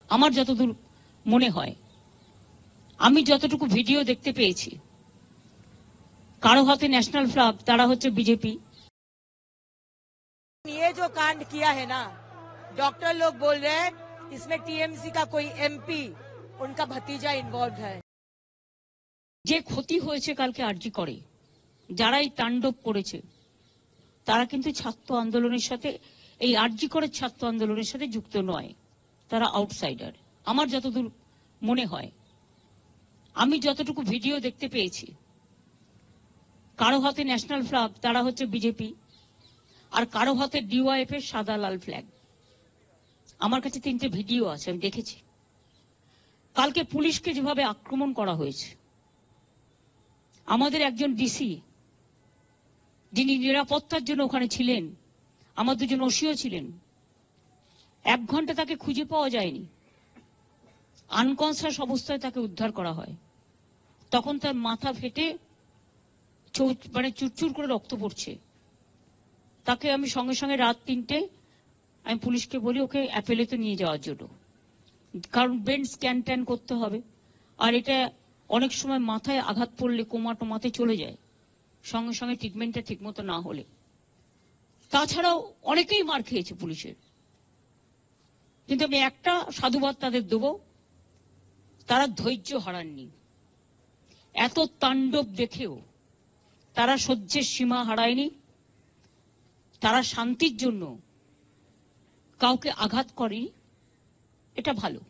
আমার যতদূর মনে হয়, আমি যতটুকু ভিডিও দেখতে পেয়েছি, কারো হাতে ন্যাশনাল ফ্ল্যাগ, তারা হচ্ছে বিজেপি। ये जो कांड किया है ना, डॉक्टर लोग बोल रहे हैं इसमें टीएमसी का कोई एमपी उनका भतीजा इन्वॉल्व है। যে ক্ষতি হয়েছে কালকে আরজি করে, যারা এই তাণ্ডব করেছে, তারা কিন্তু ছাত্র আন্দোলনের সাথে, এই আরজি করে ছাত্র আন্দোলনের সাথে যুক্ত নয়, তারা আউটসাইডার। আমার যতদূর মনে হয়, আমি যতটুকু ভিডিও দেখতে পেয়েছি, কারো হাতে ন্যাশনাল ফ্ল্যাগ, তারা হচ্ছে বিজেপি, আর কারো হাতে ডিওয়াইএফ এর সাদা লাল ফ্ল্যাগ। আমার কাছে 3টে ভিডিও আছে, আমি দেখেছি। কালকে পুলিশকে যেভাবে আক্রমণ করা হয়েছে, আমাদের একজন ডিসি যিনি নিরাপত্তার জন্য ওখানে ছিলেন, আমার 2জন ওসিও ছিলেন, 1 ঘন্টা তাকে খুঁজে পাওয়া যায়নি। আনকনসিয়াস অবস্থায় তাকে উদ্ধার করা হয়। তখন তার মাথা ফেটে মানে চুরচুর করে রক্ত পড়ছে। তাকে আমি সঙ্গে সঙ্গে রাত 3টে আমি পুলিশকে বলি ওকে অ্যাপেলেতে নিয়ে যাওয়ার জন্য, কারণ ব্রেন স্ক্যান ট্যান করতে হবে। আর এটা অনেক সময় মাথায় আঘাত পড়লে কোমাতে চলে যায়, সঙ্গে সঙ্গে ট্রিটমেন্টটা ঠিকমতো না হলে। তাছাড়াও অনেকেই মার খেয়েছে পুলিশের, কিন্তু আমি একটা সাধুবাদ তাদের দেবো, তারা ধৈর্য হারাননি। এত তাণ্ডব দেখেও তারা সহ্যের সীমা হারায়নি। তারা শান্তির জন্য কাউকে আঘাত করেনি, এটা ভালো।